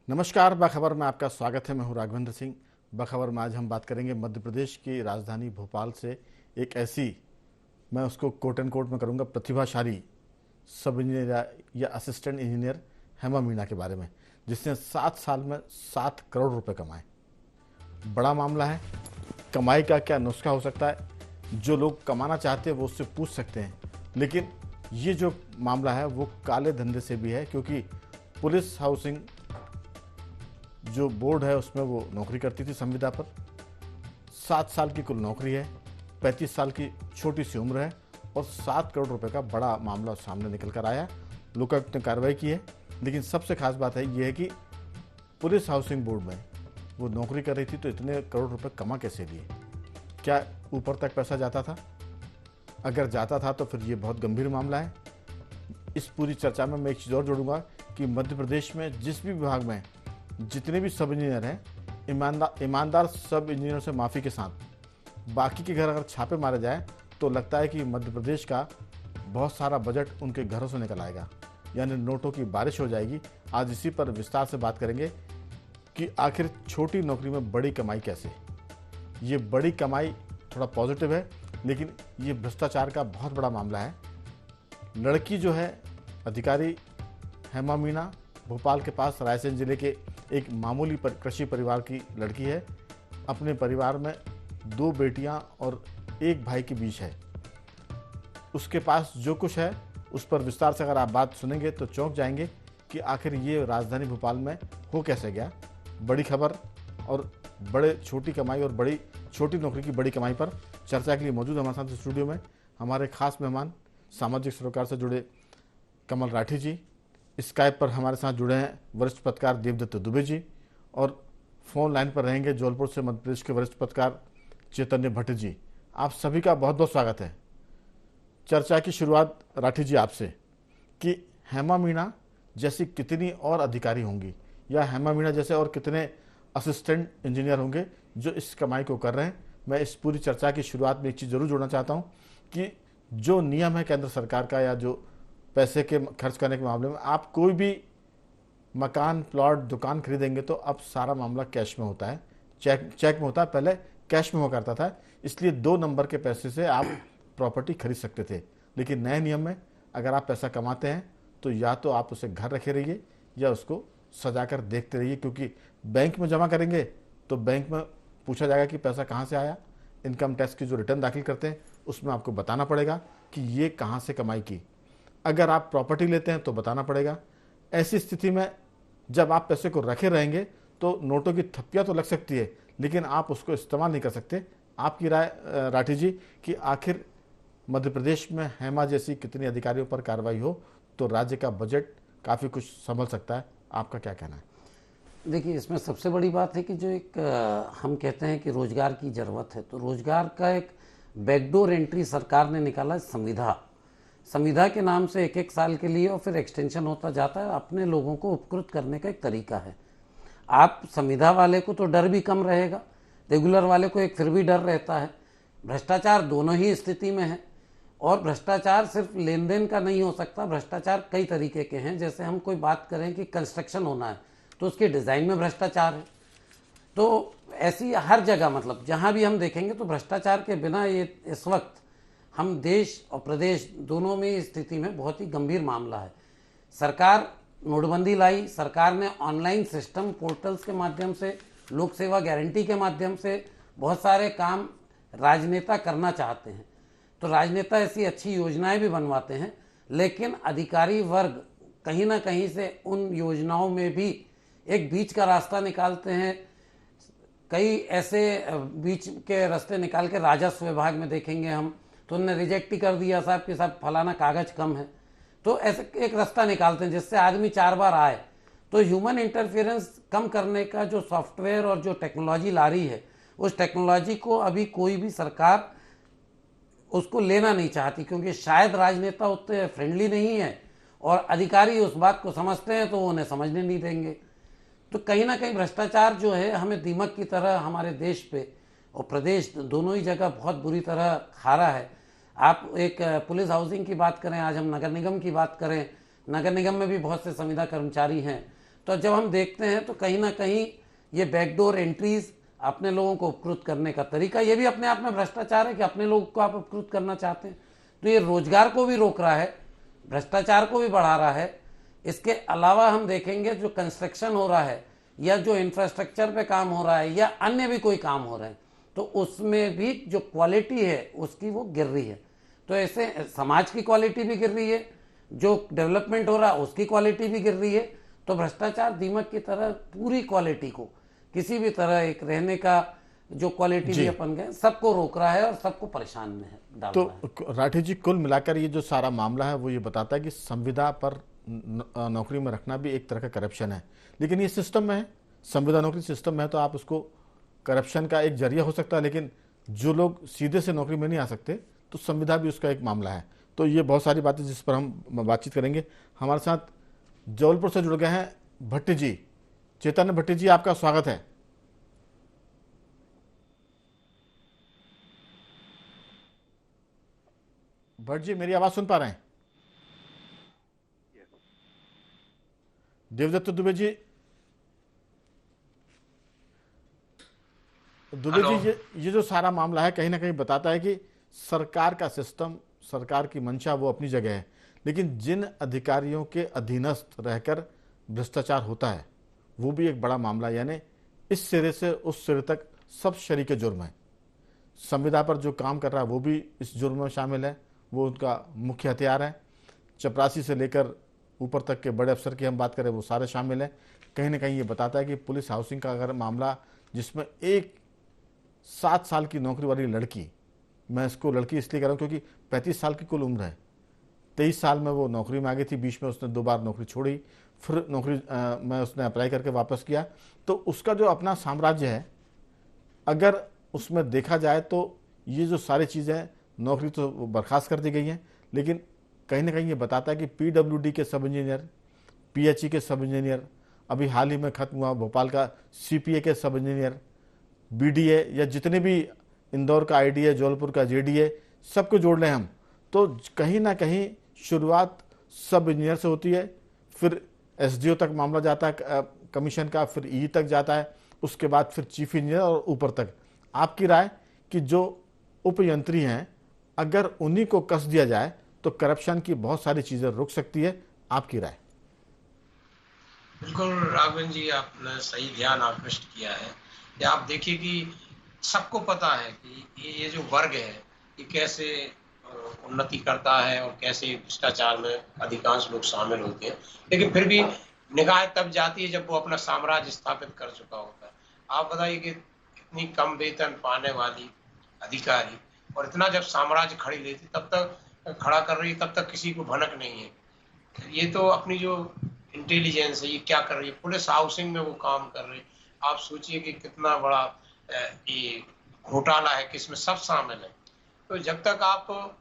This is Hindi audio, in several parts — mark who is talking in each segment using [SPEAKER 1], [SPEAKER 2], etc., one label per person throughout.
[SPEAKER 1] नमस्कार, बखबर में आपका स्वागत है। मैं हूं राघवेंद्र सिंह। बखबर में आज हम बात करेंगे मध्य प्रदेश की राजधानी भोपाल से एक ऐसी, मैं उसको कोट एंड कोट में करूंगा, प्रतिभाशाली सब इंजीनियर या असिस्टेंट इंजीनियर हेमा मीणा के बारे में, जिसने 7 साल में 7 करोड़ रुपए कमाए। बड़ा मामला है। कमाई का क्या नुस्खा हो सकता है? जो लोग कमाना चाहते हैं वो उससे पूछ सकते हैं, लेकिन ये जो मामला है वो काले धंधे से भी है, क्योंकि पुलिस हाउसिंग जो बोर्ड है उसमें वो नौकरी करती थी संविदा पर। 7 साल की कुल नौकरी है, 35 साल की छोटी सी उम्र है और 7 करोड़ रुपए का बड़ा मामला सामने निकल कर आया। लोकायुक्त ने कार्रवाई की है, लेकिन सबसे खास बात है ये है कि पुलिस हाउसिंग बोर्ड में वो नौकरी कर रही थी, तो इतने करोड़ रुपए कमा कैसे लिए? क्या ऊपर तक पैसा जाता था? अगर जाता था तो फिर ये बहुत गंभीर मामला है। इस पूरी चर्चा में मैं एक चीज़ और जोड़ूंगा कि मध्य प्रदेश में जिस भी विभाग में जितने भी सब इंजीनियर हैं, ईमानदार सब इंजीनियर से माफ़ी के साथ बाकी के घर अगर छापे मारे जाए तो लगता है कि मध्य प्रदेश का बहुत सारा बजट उनके घरों से निकल आएगा, यानी नोटों की बारिश हो जाएगी। आज इसी पर विस्तार से बात करेंगे कि आखिर छोटी नौकरी में बड़ी कमाई कैसे। ये बड़ी कमाई थोड़ा पॉजिटिव है, लेकिन ये भ्रष्टाचार का बहुत बड़ा मामला है। लड़की जो है अधिकारी हेमा मीणा, भोपाल के पास रायसेन जिले के एक मामूली कृषि परिवार की लड़की है। अपने परिवार में 2 बेटियां और 1 भाई के बीच है। उसके पास जो कुछ है उस पर विस्तार से अगर आप बात सुनेंगे तो चौंक जाएंगे कि आखिर ये राजधानी भोपाल में हो कैसे गया। बड़ी खबर और बड़े छोटी कमाई और बड़ी छोटी नौकरी की बड़ी कमाई पर चर्चा के लिए मौजूद हमारे साथ स्टूडियो में हमारे खास मेहमान, सामाजिक सरोकार से जुड़े कमल राठी जी, स्काइप पर हमारे साथ जुड़े हैं वरिष्ठ पत्रकार देवदत्त दुबे जी, और फोन लाइन पर रहेंगे जौलपुर से मध्य प्रदेश के वरिष्ठ पत्रकार चैतन्य भट्ट जी। आप सभी का बहुत बहुत स्वागत है। चर्चा की शुरुआत राठी जी आपसे, कि हेमा मीणा जैसी कितनी और अधिकारी होंगी, या हेमा मीणा जैसे और कितने असिस्टेंट इंजीनियर होंगे जो इस कमाई को कर रहे हैं। मैं इस पूरी चर्चा की शुरुआत में एक चीज़ जरूर जोड़ना चाहता हूँ कि जो नियम है केंद्र सरकार का, या जो पैसे के खर्च करने के मामले में, आप कोई भी मकान, प्लॉट, दुकान खरीदेंगे तो अब सारा मामला कैश में होता है, चेक में होता है। पहले कैश में हुआ करता था, इसलिए 2 नंबर के पैसे से आप प्रॉपर्टी खरीद सकते थे। लेकिन नए नियम में अगर आप पैसा कमाते हैं तो या तो आप उसे घर रखे रहिए या उसको सजाकर देखते रहिए, क्योंकि बैंक में जमा करेंगे तो बैंक में पूछा जाएगा कि पैसा कहाँ से आया। इनकम टैक्स की जो रिटर्न दाखिल करते हैं उसमें आपको बताना पड़ेगा कि ये कहाँ से कमाई की। अगर आप प्रॉपर्टी लेते हैं तो बताना पड़ेगा। ऐसी स्थिति में जब आप पैसे को रखे रहेंगे तो नोटों की थप्पियाँ तो लग सकती है, लेकिन आप उसको इस्तेमाल नहीं कर सकते। आपकी राय राठी जी, कि आखिर मध्य प्रदेश में हेमा जैसी कितनी अधिकारियों पर कार्रवाई हो तो राज्य का बजट काफ़ी कुछ संभल सकता है? आपका क्या कहना है?
[SPEAKER 2] देखिए, इसमें सबसे बड़ी बात है कि जो एक हम कहते हैं कि रोजगार की ज़रूरत है, तो रोजगार का एक बैकडोर एंट्री सरकार ने निकाला है, संविदा के नाम से 1-1 साल के लिए और फिर एक्सटेंशन होता जाता है। अपने लोगों को उपकृत करने का एक तरीका है। आप संविदा वाले को तो डर भी कम रहेगा, रेगुलर वाले को एक फिर भी डर रहता है। भ्रष्टाचार दोनों ही स्थिति में है, और भ्रष्टाचार सिर्फ लेन देन का नहीं हो सकता, भ्रष्टाचार कई तरीके के हैं। जैसे हम कोई बात करें कि कंस्ट्रक्शन होना है तो उसके डिज़ाइन में भ्रष्टाचार है। तो ऐसी हर जगह, मतलब जहाँ भी हम देखेंगे तो भ्रष्टाचार के बिना ये इस वक्त हम देश और प्रदेश दोनों में स्थिति में बहुत ही गंभीर मामला है। सरकार नोटबंदी लाई, सरकार ने ऑनलाइन सिस्टम पोर्टल्स के माध्यम से, लोक सेवा गारंटी के माध्यम से बहुत सारे काम राजनेता करना चाहते हैं। तो राजनेता ऐसी अच्छी योजनाएं भी बनवाते हैं, लेकिन अधिकारी वर्ग कहीं ना कहीं से उन योजनाओं में भी एक बीच का रास्ता निकालते हैं। कई ऐसे बीच के रास्ते निकाल के राजस्व विभाग में देखेंगे हम तो उन्होंने रिजेक्ट ही कर दिया, साहब कि साहब फलाना कागज कम है। तो ऐसे एक रास्ता निकालते हैं जिससे आदमी 4 बार आए। तो ह्यूमन इंटरफेरेंस कम करने का जो सॉफ्टवेयर और जो टेक्नोलॉजी ला रही है, उस टेक्नोलॉजी को अभी कोई भी सरकार उसको लेना नहीं चाहती, क्योंकि शायद राजनेता उतने फ्रेंडली नहीं है और अधिकारी उस बात को समझते हैं तो वो उन्हें समझने नहीं देंगे। तो कहीं ना कहीं भ्रष्टाचार जो है हमें दीमक की तरह हमारे देश पे और प्रदेश दोनों ही जगह बहुत बुरी तरह खा रहा है। आप एक पुलिस हाउसिंग की बात करें, आज हम नगर निगम की बात करें, नगर निगम में भी बहुत से संविदा कर्मचारी हैं, तो जब हम देखते हैं तो कहीं ना कहीं ये बैकडोर एंट्रीज, अपने लोगों को उपकृत करने का तरीका, ये भी अपने आप में भ्रष्टाचार है कि अपने लोगों को आप उपकृत करना चाहते हैं। तो ये रोजगार को भी रोक रहा है, भ्रष्टाचार को भी बढ़ा रहा है। इसके अलावा हम देखेंगे जो कंस्ट्रक्शन हो रहा है या जो इंफ्रास्ट्रक्चर पे काम हो रहा है या अन्य भी कोई काम हो रहे हैं, तो उसमें भी जो क्वालिटी है उसकी वो गिर रही है। तो ऐसे समाज की क्वालिटी भी गिर रही है, जो डेवलपमेंट हो रहा है उसकी क्वालिटी भी गिर रही है। तो भ्रष्टाचार दीमक की तरह पूरी क्वालिटी को, किसी भी तरह एक रहने का जो क्वालिटी भी अपन गए, सबको रोक रहा है और सबको परेशान में है डाल रहा है।
[SPEAKER 1] तो राठी जी, कुल मिलाकर ये जो सारा मामला है वो ये बताता है कि संविदा पर नौकरी में रखना भी एक तरह का करप्शन है। लेकिन ये सिस्टम में है, संविदा नौकरी सिस्टम में है, तो आप उसको करप्शन का एक जरिया हो सकता है। लेकिन जो लोग सीधे से नौकरी में नहीं आ सकते, तो संविदा भी उसका एक मामला है। तो ये बहुत सारी बातें जिस पर हम बातचीत करेंगे। हमारे साथ जबलपुर से जुड़ गए हैं भट्टी जी, चैतन्य भट्टी जी, आपका स्वागत है। भट्ट जी, मेरी आवाज सुन पा रहे हैं? देवदत्त दुबे जी, दुबे जी, ये जो सारा मामला है कहीं ना कहीं बताता है कि सरकार का सिस्टम, सरकार की मंशा वो अपनी जगह है, लेकिन जिन अधिकारियों के अधीनस्थ रहकर भ्रष्टाचार होता है वो भी एक बड़ा मामला। यानी इस सिरे से उस सिरे तक सब शरीके जुर्म है। संविदा पर जो काम कर रहा है वो भी इस जुर्म में शामिल है, वो उनका मुख्य हथियार है। चपरासी से लेकर ऊपर तक के बड़े अफसर की हम बात करें वो सारे शामिल हैं। कहीं ना कहीं ये बताता है कि पुलिस हाउसिंग का अगर मामला, जिसमें एक 7 साल की नौकरी वाली लड़की, मैं इसको लड़की इसलिए कह रहा हूँ क्योंकि 35 साल की कुल उम्र है, 23 साल में वो नौकरी में आ गई थी, बीच में उसने 2 बार नौकरी छोड़ी, फिर नौकरी में उसने अप्लाई करके वापस किया। तो उसका जो अपना साम्राज्य है, अगर उसमें देखा जाए तो ये जो सारी चीज़ें, नौकरी तो बर्खास्त कर दी गई हैं, लेकिन कहीं ना कहीं ये बताता है कि पीडब्ल्यूडी के सब इंजीनियर, पीएचई के सब इंजीनियर, अभी हाल ही में खत्म हुआ भोपाल का सीपीए के सब इंजीनियर, बीडीए, या जितने भी इंदौर का आईडीए, जबलपुर का जेडीए, सबको जोड़ लें हम, तो कहीं ना कहीं शुरुआत सब इंजीनियर से होती है, फिर एसडीओ तक मामला जाता है कमीशन का, फिर ई तक जाता है, उसके बाद फिर चीफ इंजीनियर और ऊपर तक। आपकी राय कि जो उपयंत्री हैं, अगर उन्हीं को कस दिया जाए तो करप्शन की बहुत सारी चीजें रुक सकती है, आपकी राय?
[SPEAKER 3] बिल्कुल राघवन जी, आपने सही ध्यान आकृष्ट किया है। या आप देखिए कि सबको पता है कि ये जो वर्ग है ये कैसे उन्नति करता है और कैसे भ्रष्टाचार में अधिकांश लोग शामिल होते हैं, लेकिन फिर भी निगाह तब जाती है जब वो अपना साम्राज्य स्थापित कर चुका होता है। आप बताइए कि इतनी कम वेतन पाने वाली अधिकारी और इतना जब साम्राज्य खड़ी लेती, तब तक खड़ा कर रही है, तब तक किसी को भनक नहीं है। ये तो अपनी जो इंटेलिजेंस है ये क्या कर रही है, पुलिस हाउसिंग में वो काम कर रही है। आप सोचिए कि कितना बड़ा ये घोटाला है कि इसमें सब शामिल है। तो जब तक आप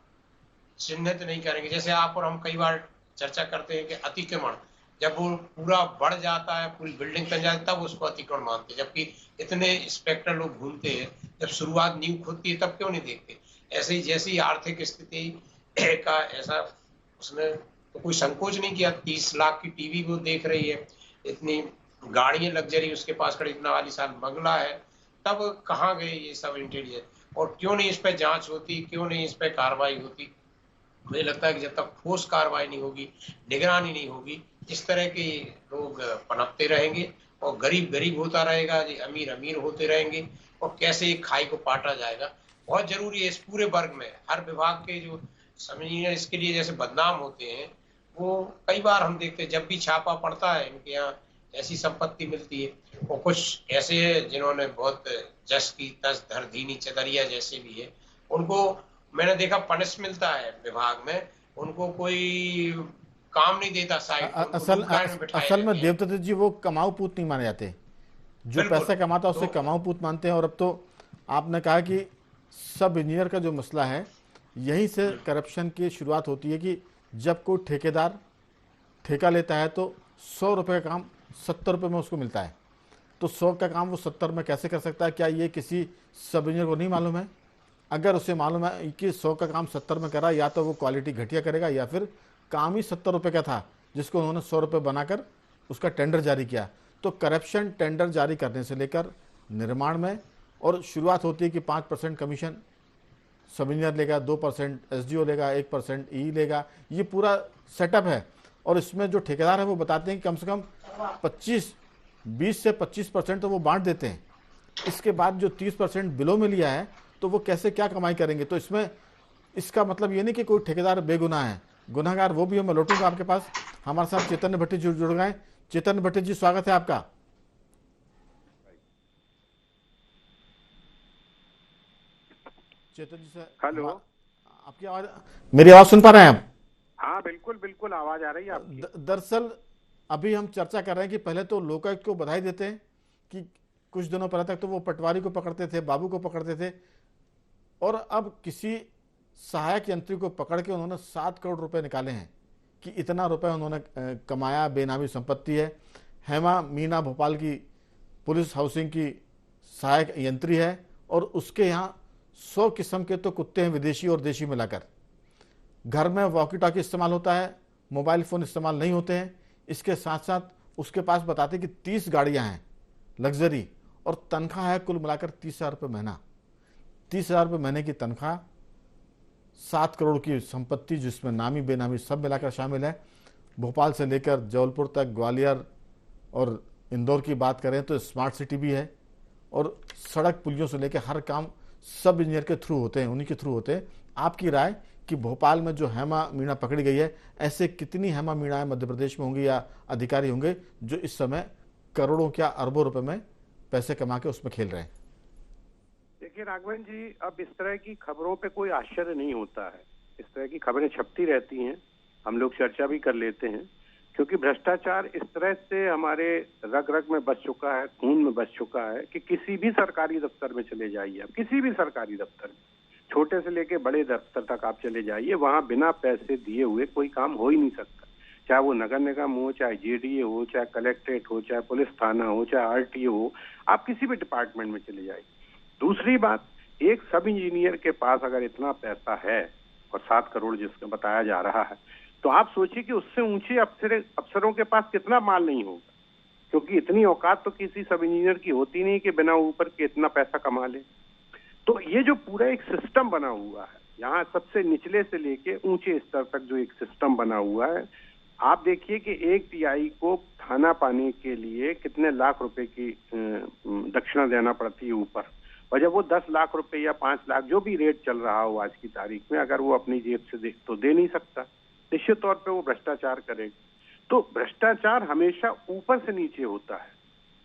[SPEAKER 3] चिन्हित नहीं करेंगे, जैसे आप और हम कई बार चर्चा करते हैं कि अतिक्रमण जब वो पूरा बढ़ जाता है, पूरी बिल्डिंग बन जाती है, तब उसको अतिक्रमण मानते हैं, जबकि इतने इंस्पेक्टर लोग घूमते हैं, जब शुरुआत नींव खुदती है तब क्यों नहीं देखते। ऐसे ही जैसी आर्थिक स्थिति का ऐसा उसमें तो कोई संकोच नहीं किया। 30 लाख की टीवी वो देख रही है, इतनी गाड़ियां लग्जरी उसके पास खड़ी, इतना वालीशान बंगला है, तब कहाँ गए ये सब इंटेलिजेंस, और क्यों नहीं इस पर जांच होती, क्यों नहीं इस पर कार्रवाई होती। मुझे लगता है कि जब तक ठोस कार्रवाई नहीं होगी, निगरानी नहीं होगी, इस तरह के लोग पनपते रहेंगे और गरीब गरीब होता रहेगा, अमीर अमीर होते रहेंगे, और कैसे एक खाई को पाटा जाएगा। बहुत जरूरी है इस पूरे वर्ग में हर विभाग के जो समझिए इसके लिए जैसे बदनाम होते हैं, वो कई बार हम देखते हैं जब भी छापा पड़ता है इनके यहाँ ऐसी संपत्ति मिलती है। और कुछ ऐसे हैं जिन्होंने बहुत जस की तस धर दीनी चदरिया जैसे भी है, उनको मैंने देखा पनिश मिलता है विभाग में, उनको कोई काम नहीं देता साइड,
[SPEAKER 1] असल में देवदत्त जी वो कमाऊ पूत नहीं माने जाते, जो पैसा कमाता है उसे कमाऊ पूत मानते हैं। और अब तो आपने कहा कि सब इंजीनियर का जो मसला है, यहीं से करप्शन की शुरुआत होती है कि जब कोई ठेकेदार ठेका लेता है तो 100 रुपये का काम 70 रुपये में उसको मिलता है, तो 100 का काम वो 70 में कैसे कर सकता है? क्या ये किसी सब इंजीनियर को नहीं मालूम है? अगर उसे मालूम है कि 100 का काम 70 में करा, या तो वो क्वालिटी घटिया करेगा या फिर काम ही 70 रुपये का था जिसको उन्होंने 100 रुपये बनाकर उसका टेंडर जारी किया। तो करप्शन टेंडर जारी करने से लेकर निर्माण में, और शुरुआत होती है कि 5% कमीशन सब इंजीनियर लेगा, 2% एसडीओ लेगा, 1% ई लेगा, ये पूरा सेटअप है। और इसमें जो ठेकेदार है वो बताते हैं कि कम से कम 20 से 25% तो वो बांट देते हैं। इसके बाद जो 30% बिलों में लिया है तो वो कैसे क्या कमाई करेंगे। तो इसमें इसका मतलब ये नहीं कि कोई ठेकेदार बेगुनाह है, गुनाहगार वो भी है। मैं लौटूंगा आपके पास। हमारे साथ चैतन्य भट्टी जुड़ गए। चैतन्य भट्टी जी, स्वागत है आपका। चैतन्य जी से
[SPEAKER 4] हेलो,
[SPEAKER 1] आपकी आवाज, मेरी आवाज सुन पा रहे हैं आप?
[SPEAKER 4] हाँ बिल्कुल बिल्कुल आवाज आ रही है आपकी।
[SPEAKER 1] दरअसल अभी हम चर्चा कर रहे हैं कि पहले तो लोकायुक्त को बधाई देते हैं कि कुछ दिनों पहले तक तो वो पटवारी को पकड़ते थे, बाबू को पकड़ते थे, और अब किसी सहायक यंत्री को पकड़ के उन्होंने 7 करोड़ रुपए निकाले हैं कि इतना रुपए उन्होंने कमाया, बेनामी संपत्ति है। हेमा मीना भोपाल की पुलिस हाउसिंग की सहायक यंत्री है, और उसके यहाँ 100 किस्म के तो कुत्ते हैं, विदेशी और देशी मिलाकर। घर में वॉकी टॉकी इस्तेमाल होता है, मोबाइल फ़ोन इस्तेमाल नहीं होते हैं। इसके साथ साथ उसके पास बताते कि 30 गाड़ियां हैं लग्जरी, और तनख्वाह है कुल मिलाकर 30,000 रुपये महीना। 30,000 रुपये महीने की तनख्वाह, 7 करोड़ की संपत्ति जिसमें नामी बेनामी सब मिलाकर शामिल है। भोपाल से लेकर जबलपुर तक, ग्वालियर और इंदौर की बात करें तो स्मार्ट सिटी भी है, और सड़क पुलियों से लेकर हर काम सब इंजीनियर के थ्रू होते हैं, उन्हीं के थ्रू होते हैं। आपकी राय कि भोपाल में जो हेमा मीणा पकड़ी गई है, ऐसे कितनी हेमा मीणाएं मध्य प्रदेश में होंगी या अधिकारी होंगे जो इस समय करोड़ों क्या अरबों रुपए में पैसे कमा के उसमें खेल रहे हैं?
[SPEAKER 4] देखिए राघवन जी, अब इस तरह की खबरों पे कोई आश्चर्य नहीं होता है। इस तरह की खबरें छपती रहती हैं, हम लोग चर्चा भी कर लेते हैं, क्योंकि भ्रष्टाचार इस तरह से हमारे रग रग में बस चुका है, खून में बस चुका है कि किसी भी सरकारी दफ्तर में चले जाइए, आप किसी भी सरकारी दफ्तर में, छोटे से लेके बड़े दफ्तर तक आप चले जाइए, वहां बिना पैसे दिए हुए कोई काम हो ही नहीं सकता। चाहे वो नगर निगम हो, चाहे जेडीए हो, चाहे कलेक्ट्रेट हो, चाहे पुलिस थाना हो, चाहे आरटीओ हो, आप किसी भी डिपार्टमेंट में चले जाइए। दूसरी बात, एक सब इंजीनियर के पास अगर इतना पैसा है, और 7 करोड़ जिसका बताया जा रहा है, तो आप सोचिए कि उससे ऊंचे अफसरों के पास कितना माल नहीं होगा, क्योंकि इतनी औकात तो किसी सब इंजीनियर की होती नहीं कि बिना ऊपर के इतना पैसा कमा ले। तो ये जो पूरा एक सिस्टम बना हुआ है, यहाँ सबसे निचले से लेके ऊंचे स्तर तक जो एक सिस्टम बना हुआ है, आप देखिए कि एक टीआई को थाना पाने के लिए कितने लाख रुपए की दक्षिणा देना पड़ती है ऊपर, और जब वो 10 लाख रुपए या 5 लाख जो भी रेट चल रहा हो आज की तारीख में, अगर वो अपनी जेब से दे तो दे नहीं सकता, निश्चित तौर पे वो भ्रष्टाचार करेगा। तो भ्रष्टाचार हमेशा ऊपर से नीचे होता है।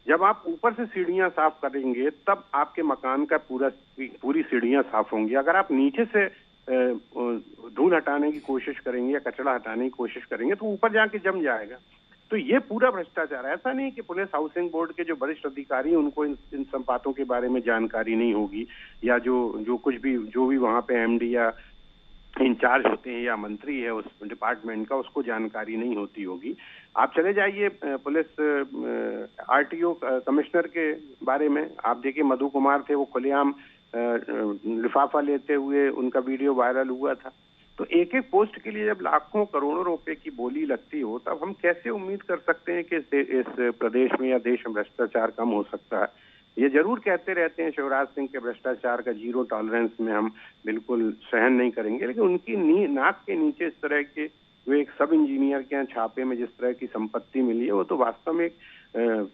[SPEAKER 4] जब आप ऊपर से सीढ़ियां साफ करेंगे तब आपके मकान का पूरी सीढ़ियां साफ होंगी। अगर आप नीचे से धूल हटाने की कोशिश करेंगे या कचरा हटाने की कोशिश करेंगे तो ऊपर जाके जम जाएगा। तो ये पूरा भ्रष्टाचार है। ऐसा नहीं कि पुलिस हाउसिंग बोर्ड के जो वरिष्ठ अधिकारी उनको इन सब बातों के बारे में जानकारी नहीं होगी, या जो भी वहां पे एमडी या इंचार्ज होते हैं या मंत्री है उस डिपार्टमेंट का, उसको जानकारी नहीं होती होगी। आप चले जाइए पुलिस आरटीओ कमिश्नर के बारे में, आप देखिए मधु कुमार थे, वो खुलेआम लिफाफा लेते हुए उनका वीडियो वायरल हुआ था। तो एक एक पोस्ट के लिए जब लाखों करोड़ों रुपए की बोली लगती हो, तब हम कैसे उम्मीद कर सकते हैं कि इस प्रदेश में या देश में भ्रष्टाचार कम हो सकता है। ये जरूर कहते रहते हैं शिवराज सिंह के भ्रष्टाचार का 0 टॉलरेंस में हम बिल्कुल सहन नहीं करेंगे, लेकिन उनकी नाक के नीचे इस तरह के जो एक सब इंजीनियर के यहाँ छापे में जिस तरह की संपत्ति मिली है, वो तो वास्तव में एक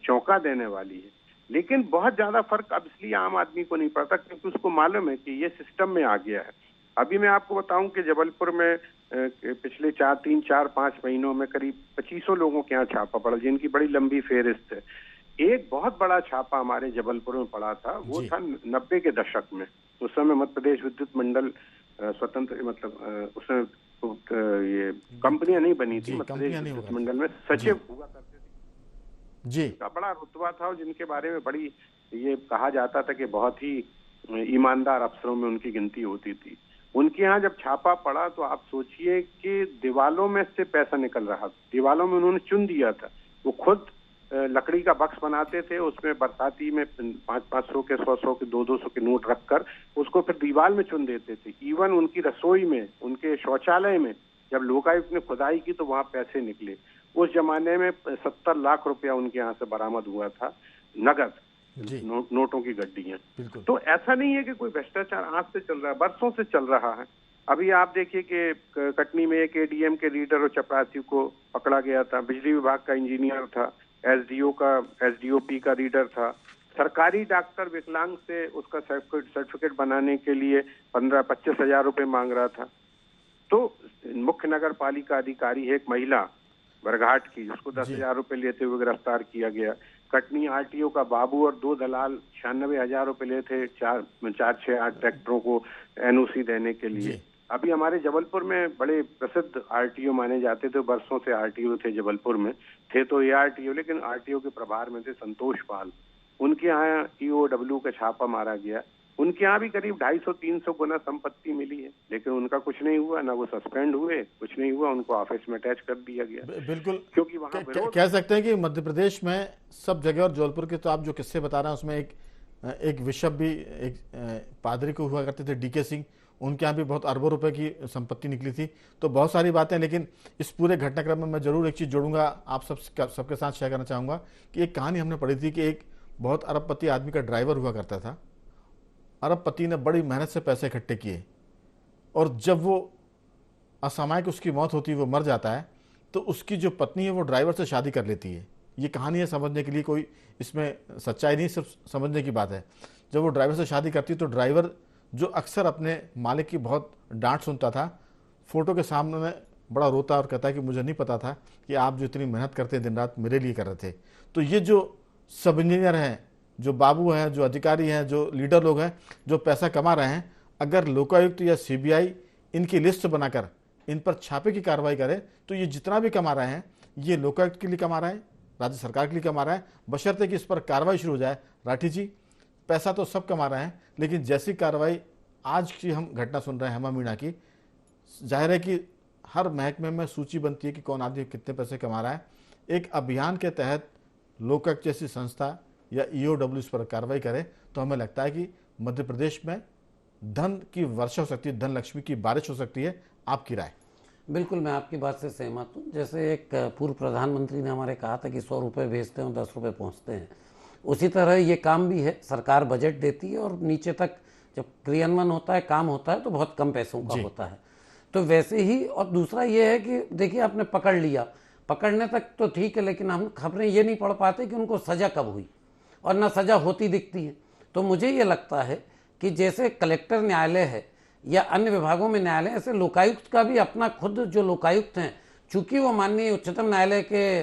[SPEAKER 4] चौंका देने वाली है। लेकिन बहुत ज्यादा फर्क अब इसलिए आम आदमी को नहीं पड़ता क्योंकि उसको मालूम है कि ये सिस्टम में आ गया है। अभी मैं आपको बताऊं कि जबलपुर में पिछले 3-4-5 महीनों में करीब 2500 लोगों के यहाँ छापा पड़ा, जिनकी बड़ी लंबी फेहरिस्त है। एक बहुत बड़ा छापा हमारे जबलपुर में पड़ा था, वो था 90 के दशक में। उस समय मध्य प्रदेश विद्युत मंडल स्वतंत्र, मतलब उसमें ये कंपनियां नहीं बनी थी, मध्य प्रदेश विद्युत मंडल में सचिव हुआ करते थे जी, का बड़ा रुतबा था, और जिनके बारे में बड़ी ये कहा जाता था कि बहुत ही ईमानदार अफसरों में उनकी गिनती होती थी। उनके यहाँ जब छापा पड़ा तो आप सोचिए कि दीवालों में से पैसा निकल रहा था, दीवालों में उन्होंने चुन दिया था। वो खुद लकड़ी का बक्स बनाते थे, उसमें बरसाती में 500 के 100 के 200 के नोट रखकर उसको फिर दीवार में चुन देते थे। इवन उनकी रसोई में, उनके शौचालय में जब लोकायुक्त ने खुदाई की तो वहां पैसे निकले। उस जमाने में 70 लाख रुपया उनके यहाँ से बरामद हुआ था, नगद
[SPEAKER 1] जी
[SPEAKER 4] नोटों की गड्डियां।
[SPEAKER 1] बिल्कुल।
[SPEAKER 4] तो ऐसा नहीं है कि कोई भ्रष्टाचार आज से चल रहा है, बरसों से चल रहा है। अभी आप देखिए कि कटनी में एक एडीएम के लीडर और चपरासी को पकड़ा गया था, बिजली विभाग का इंजीनियर था, एसडीओपी का रीडर था, सरकारी डॉक्टर विकलांग से उसका सर्टिफिकेट बनाने के लिए 15-25 हजार रुपए मांग रहा था। तो मुख्य नगर पालिका अधिकारी है एक महिला बरघाट की, जिसको 10,000 रुपए लेते हुए गिरफ्तार किया गया। कटनी आरटीओ का बाबू और 2 दलाल 96,000 रुपए लिए थे 4-6-8 ट्रैक्टरों को एनओसी देने के लिए। अभी हमारे जबलपुर में बड़े प्रसिद्ध आरटीओ माने जाते थे, बरसों से आरटीओ थे जबलपुर में, थे तो ये आरटीओ, लेकिन आरटीओ के प्रभार में थे संतोष पाल। उनके यहाँ ईओडब्ल्यू का छापा मारा गया, उनके यहाँ भी करीब 250-300 गुना संपत्ति मिली है, लेकिन उनका कुछ नहीं हुआ, ना वो सस्पेंड हुए, कुछ नहीं हुआ, उनको ऑफिस में अटैच कर दिया गया।
[SPEAKER 1] बिल्कुल,
[SPEAKER 4] क्योंकि वहाँ
[SPEAKER 1] कह सकते हैं कि मध्य प्रदेश में सब जगह, और जबलपुर के तो आप जो किस्से बता रहे हैं उसमें एक विशप भी एक पादरी को हुआ करते थे, डीके सिंह, उनके यहाँ भी बहुत अरबों रुपए की संपत्ति निकली थी। तो बहुत सारी बातें, लेकिन इस पूरे घटनाक्रम में मैं जरूर एक चीज़ जोड़ूंगा, आप सबके साथ शेयर करना चाहूँगा कि एक कहानी हमने पढ़ी थी कि एक बहुत अरबपति आदमी का ड्राइवर हुआ करता था। अरबपति ने बड़ी मेहनत से पैसे इकट्ठे किए, और जब वो असामयिक उसकी मौत होती है, वो मर जाता है, तो उसकी जो पत्नी है वो ड्राइवर से शादी कर लेती है। ये कहानी है समझने के लिए, कोई इसमें सच्चाई नहीं, सिर्फ समझने की बात है। जब वो ड्राइवर से शादी करती है तो ड्राइवर, जो अक्सर अपने मालिक की बहुत डांट सुनता था, फोटो के सामने में बड़ा रोता और कहता है कि मुझे नहीं पता था कि आप जो इतनी मेहनत करते हैं दिन रात, मेरे लिए कर रहे थे। तो ये जो सब इंजीनियर हैं, जो बाबू हैं, जो अधिकारी हैं, जो लीडर लोग हैं, जो पैसा कमा रहे हैं, अगर लोकायुक्त या सीबीआई इनकी लिस्ट बनाकर इन पर छापे की कार्रवाई करे तो ये जितना भी कमा रहे हैं, ये लोकायुक्त के लिए कमा रहे हैं, राज्य सरकार के लिए कमा रहा है, बशर्ते कि इस पर कार्रवाई शुरू हो जाए। राठी जी, पैसा तो सब कमा रहे हैं, लेकिन जैसी कार्रवाई आज की हम घटना सुन रहे हैं हेमा मीणा की, जाहिर है कि हर महकमे में सूची बनती है कि कौन आदमी कितने पैसे कमा रहा है। एक अभियान के तहत लोकायुक्त जैसी संस्था या ईओडब्ल्यू इस पर कार्रवाई करे तो हमें लगता है कि मध्य प्रदेश में धन की वर्षा हो सकती है, धन लक्ष्मी की बारिश हो सकती है। आपकी राय?
[SPEAKER 2] बिल्कुल, मैं आपकी बात से सहमत हूँ। जैसे एक पूर्व प्रधानमंत्री ने हमारे कहा था कि 100 रुपये भेजते हैं और 10 रुपये पहुँचते हैं, उसी तरह ये काम भी है। सरकार बजट देती है और नीचे तक जब क्रियान्वयन होता है, काम होता है, तो बहुत कम पैसों का होता है। तो वैसे ही, और दूसरा ये है कि देखिए, आपने पकड़ लिया, पकड़ने तक तो ठीक है, लेकिन हम खबरें ये नहीं पढ़ पाते कि उनको सज़ा कब हुई, और ना सज़ा होती दिखती है। तो मुझे ये लगता है कि जैसे कलेक्टर न्यायालय है या अन्य विभागों में न्यायालय, ऐसे लोकायुक्त का भी अपना खुद, जो लोकायुक्त हैं, चूंकि वो माननीय उच्चतम न्यायालय के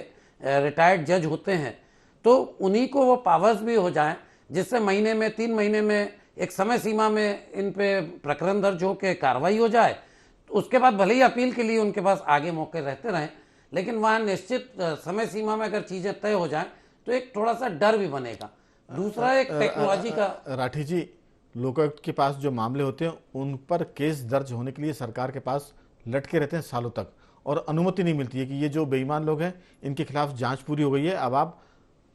[SPEAKER 2] रिटायर्ड जज होते हैं, तो उन्हीं को वो पावर्स भी हो जाएं, जिससे महीने में, 3 महीने में, एक समय सीमा में इन पे प्रकरण दर्ज हो के कार्रवाई हो जाए। तो उसके बाद भले ही अपील के लिए उनके पास आगे मौके रहते रहें, लेकिन वहाँ निश्चित समय सीमा में अगर चीज़ें तय हो जाएं तो एक थोड़ा सा डर भी बनेगा। दूसरा, एक टेक्नोलॉजी का।
[SPEAKER 1] राठी जी, लोकायुक्त के पास जो मामले होते हैं उन पर केस दर्ज होने के लिए सरकार के पास लटके रहते हैं सालों तक, और अनुमति नहीं मिलती है कि ये जो बेईमान लोग हैं इनके खिलाफ जांच पूरी हो गई है, अब आप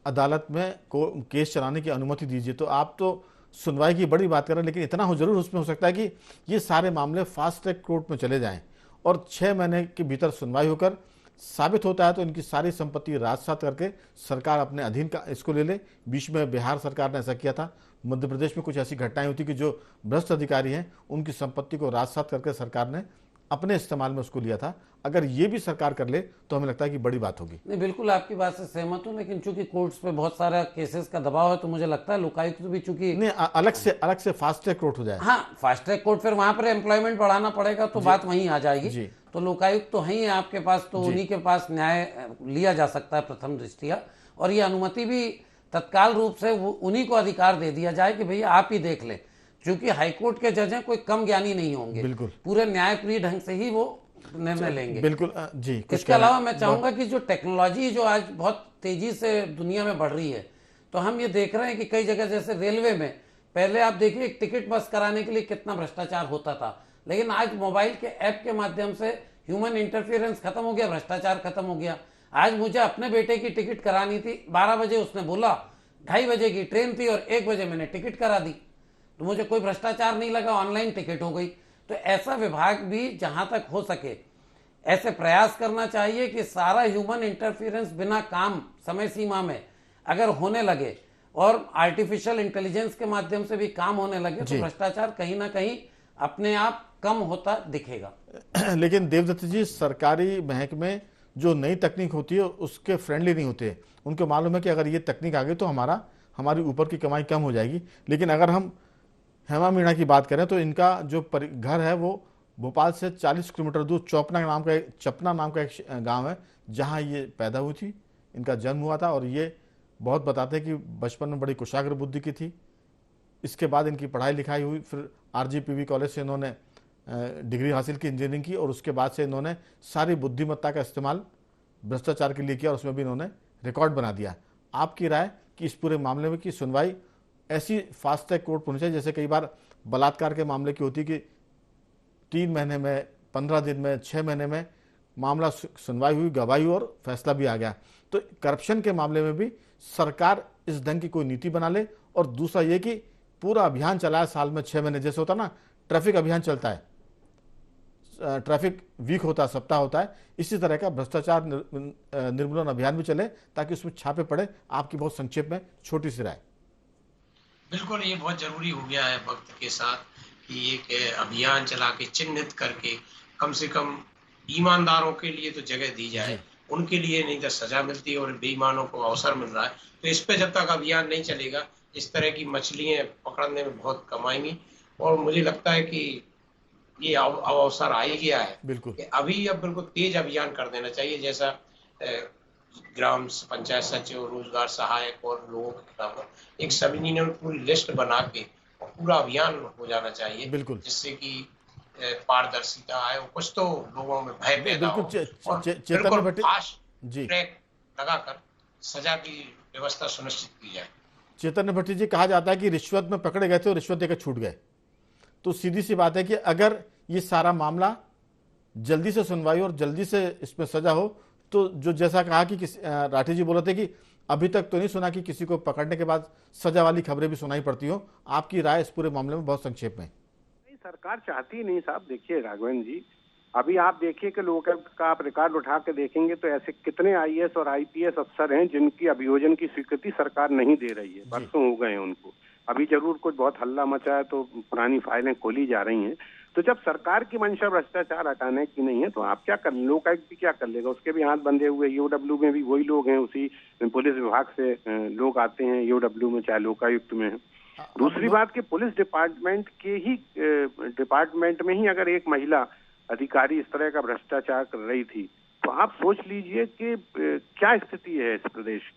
[SPEAKER 1] अदालत में केस चलाने की अनुमति दीजिए। तो आप तो सुनवाई की बड़ी बात कर रहे हैं, लेकिन इतना हो जरूर उसमें हो सकता है कि ये सारे मामले फास्ट ट्रैक कोर्ट में चले जाएं और 6 महीने के भीतर सुनवाई होकर साबित होता है तो इनकी सारी संपत्ति राजसात करके सरकार अपने अधीन का इसको ले ले। बीच में बिहार सरकार ने ऐसा किया था, मध्य प्रदेश में कुछ ऐसी घटनाएं होती कि जो भ्रष्ट अधिकारी हैं उनकी संपत्ति को राजसात करके सरकार ने अपने इस्तेमाल में उसको लिया था। अगर ये भी सरकार कर ले तो हमें लगता है कि बड़ी बात होगी।
[SPEAKER 2] नहीं, बिल्कुल आपकी बात से सहमत हूँ, लेकिन चूंकि कोर्ट्स पे बहुत सारा केसेस का दबाव है, तो मुझे लगता है लोकायुक्त भी चूंकि
[SPEAKER 1] नहीं, अलग से फास्ट ट्रैक कोर्ट हो जाए।
[SPEAKER 2] हाँ, फास्ट ट्रैक कोर्ट, फिर वहां पर एम्प्लॉयमेंट बढ़ाना पड़ेगा, तो बात वहीं आ जाएगी। तो लोकायुक्त तो है ही आपके पास, तो उन्हीं के पास न्याय लिया जा सकता है प्रथम दृष्टिया, और ये अनुमति भी तत्काल रूप से उन्हीं को अधिकार दे दिया जाए कि भैया आप ही देख लें, क्योंकि हाईकोर्ट के जज हैं, कोई कम ज्ञानी नहीं होंगे,
[SPEAKER 1] बिल्कुल
[SPEAKER 2] पूरे न्यायप्रिय ढंग से ही वो निर्णय लेंगे।
[SPEAKER 1] बिल्कुल जी।
[SPEAKER 2] इसके अलावा मैं चाहूंगा कि जो टेक्नोलॉजी जो आज बहुत तेजी से दुनिया में बढ़ रही है, तो हम ये देख रहे हैं कि कई जगह, जैसे रेलवे में, पहले आप देखिए एक टिकट बस कराने के लिए कितना भ्रष्टाचार होता था, लेकिन आज मोबाइल के ऐप के माध्यम से ह्यूमन इंटरफेरेंस खत्म हो गया, भ्रष्टाचार खत्म हो गया। आज मुझे अपने बेटे की टिकट करानी थी, 12 बजे उसने बोला, 2:30 बजे की ट्रेन थी और 1 बजे मैंने टिकट करा दी, तो मुझे कोई भ्रष्टाचार नहीं लगा, ऑनलाइन टिकट हो गई। तो ऐसा विभाग भी जहां तक हो सके ऐसे प्रयास करना चाहिए कि सारा ह्यूमन इंटरफेरेंस बिना काम समय सीमा में अगर होने लगे और आर्टिफिशियल इंटेलिजेंस के माध्यम से भी काम होने लगे तो भ्रष्टाचार कहीं ना कहीं अपने आप कम होता दिखेगा।
[SPEAKER 1] लेकिन देवदत्त जी, सरकारी महकमे जो नई तकनीक होती है उसके फ्रेंडली नहीं होते। उनको मालूम है कि अगर ये तकनीक आ गई तो हमारी ऊपर की कमाई कम हो जाएगी। लेकिन अगर हम हेमा मीणा की बात करें तो इनका जो घर है वो भोपाल से 40 किलोमीटर दूर चपना नाम का एक गांव है, जहां ये पैदा हुई थी, इनका जन्म हुआ था। और ये बहुत बताते हैं कि बचपन में बड़ी कुशाग्र बुद्धि की थी। इसके बाद इनकी पढ़ाई लिखाई हुई, फिर RGPV कॉलेज से इन्होंने डिग्री हासिल की, इंजीनियरिंग की, और उसके बाद से इन्होंने सारी बुद्धिमत्ता का इस्तेमाल भ्रष्टाचार के लिए किया और उसमें भी इन्होंने रिकॉर्ड बना दिया। आपकी राय कि इस पूरे मामले में की सुनवाई ऐसी फास्ट ट्रैक कोर्ट होनी चाहिए, जैसे कई बार बलात्कार के मामले की होती कि 3 महीने में, 15 दिन में, 6 महीने में मामला सुनवाई हुई, गवाही हुई और फैसला भी आ गया। तो करप्शन के मामले में भी सरकार इस ढंग की कोई नीति बना ले। और दूसरा ये कि पूरा अभियान चलाए साल में 6 महीने, जैसे होता ना ट्रैफिक अभियान चलता है, ट्रैफिक वीक होता है, सप्ताह होता है, इसी तरह का भ्रष्टाचार निर्मूलन अभियान भी चले ताकि उसमें छापे पड़े। आपकी बहुत संक्षेप में छोटी सी राय।
[SPEAKER 3] बिल्कुल, ये बहुत जरूरी हो गया है वक्त के साथ कि एक अभियान चला के चिन्हित करके कम से कम ईमानदारों के लिए तो जगह दी जाए, उनके लिए नहीं तो सजा मिलती है और बेईमानों को अवसर मिल रहा है। तो इस पे जब तक अभियान नहीं चलेगा, इस तरह की मछलियां पकड़ने में बहुत कम आएंगी। और मुझे लगता है कि ये अवसर आ ही गया है
[SPEAKER 1] बिल्कुल
[SPEAKER 3] कि अभी अब बिल्कुल तेज अभियान कर देना चाहिए, जैसा ग्राम पंचायत सचिव, रोजगार सहायक और लोगों के खिलाफ एक समिति ने पूरी लिस्ट बना के और पूरा अभियान हो जाना चाहिए,
[SPEAKER 1] बिल्कुल,
[SPEAKER 3] जिससे कि पारदर्शिता आए और कुछ तो लोगों में भय पैदा हो और
[SPEAKER 1] चेतन
[SPEAKER 3] बिल्कुल
[SPEAKER 1] भट्टी
[SPEAKER 3] फास्ट
[SPEAKER 1] जी,
[SPEAKER 3] ट्रैक लगाकर सजा की व्यवस्था सुनिश्चित की जाए।
[SPEAKER 1] चेतन भट्टी जी, कहा जाता है कि रिश्वत में पकड़े गए थे और रिश्वत देकर छूट गए। तो सीधी सी बात है कि अगर ये सारा मामला जल्दी से सुनवाई और जल्दी से इसमें सजा हो तो जो जैसा कहा कि राठी जी बोल रहे थे कि अभी तक तो नहीं सुना कि किसी को पकड़ने के बाद सजा वाली खबरें भी सुनाई पड़ती हो। आपकी राय इस पूरे मामले में बहुत संक्षेप में।
[SPEAKER 4] नहीं, सरकार चाहती नहीं साहब। देखिए राघवन जी, अभी आप देखिए कि लोकायुक्त का आप रिकॉर्ड उठा के देखेंगे तो ऐसे कितने IAS और IPS अफसर हैं जिनकी अभियोजन की स्वीकृति सरकार नहीं दे रही है। बरसों हो गए हैं उनको। अभी जरूर कुछ बहुत हल्ला मचा है तो पुरानी फाइलें खोली जा रही हैं। तो जब सरकार की मंशा भ्रष्टाचार हटाने की नहीं है तो आप क्या कर, लोकायुक्त भी क्या कर लेगा? उसके भी हाथ बंधे हुए। EOW में भी वही लोग हैं, उसी पुलिस विभाग से लोग आते हैं EOW में, चाहे लोकायुक्त में है। दूसरी बात कि पुलिस डिपार्टमेंट के ही डिपार्टमेंट में ही अगर एक महिला अधिकारी इस तरह का भ्रष्टाचार कर रही थी तो आप सोच लीजिए कि क्या स्थिति है इस प्रदेश की।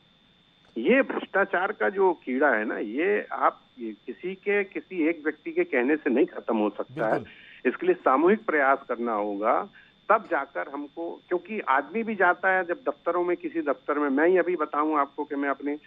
[SPEAKER 4] ये भ्रष्टाचार का जो कीड़ा है ना, ये आप किसी एक व्यक्ति के कहने से नहीं खत्म हो सकता है। इसके लिए सामूहिक प्रयास करना होगा, तब जाकर हमको, क्योंकि आदमी भी जाता है जब दफ्तरों में, किसी दफ्तर में। मैं ही अभी बताऊं आपको कि मैं अपने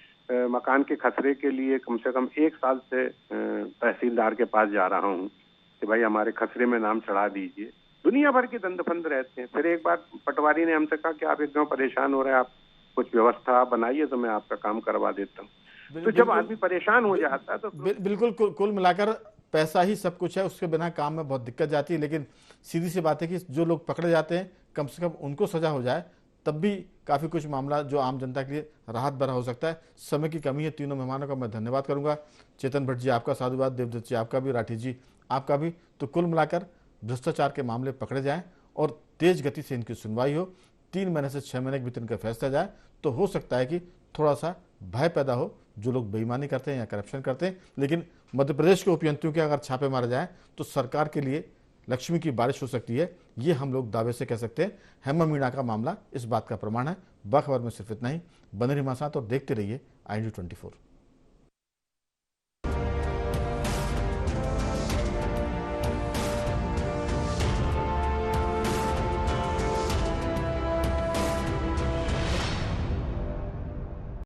[SPEAKER 4] मकान के खसरे के लिए कम से कम 1 साल से तहसीलदार के पास जा रहा हूं कि भाई हमारे खसरे में नाम चढ़ा दीजिए। दुनिया भर के दंड-फंद रहते हैं। फिर एक बार पटवारी ने हमसे कहा कि आप एकदम परेशान हो रहे हैं, आप कुछ व्यवस्था बनाइए तो मैं आपका काम करवा देता हूँ। तो जब आदमी परेशान हो जाता है तो
[SPEAKER 1] बिल्कुल, कुल मिलाकर पैसा ही सब कुछ है, उसके बिना काम में बहुत दिक्कत जाती है। लेकिन सीधी सी बात है कि जो लोग पकड़े जाते हैं कम से कम उनको सजा हो जाए, तब भी काफ़ी कुछ मामला जो आम जनता के लिए राहत भरा हो सकता है। समय की कमी है। तीनों मेहमानों का मैं धन्यवाद करूंगा। चेतन भट्ट जी आपका साधुवाद, देवदत्त जी आपका भी, राठी जी आपका भी। तो कुल मिलाकर भ्रष्टाचार के मामले पकड़े जाएं और तेज गति से इनकी सुनवाई हो, 3 महीने से 6 महीने के भीतर इनका फैसला जाए, तो हो सकता है कि थोड़ा सा भय पैदा हो जो लोग बेईमानी करते हैं या करप्शन करते हैं। लेकिन मध्य प्रदेश के उपयंत्रियों के अगर छापे मारे जाएं तो सरकार के लिए लक्ष्मी की बारिश हो सकती है, ये हम लोग दावे से कह सकते हैं। हेमा मीणा का मामला इस बात का प्रमाण है। बखबर में सिर्फ इतना ही। बने रहिए हमारे साथ और देखते रहिए IND 24।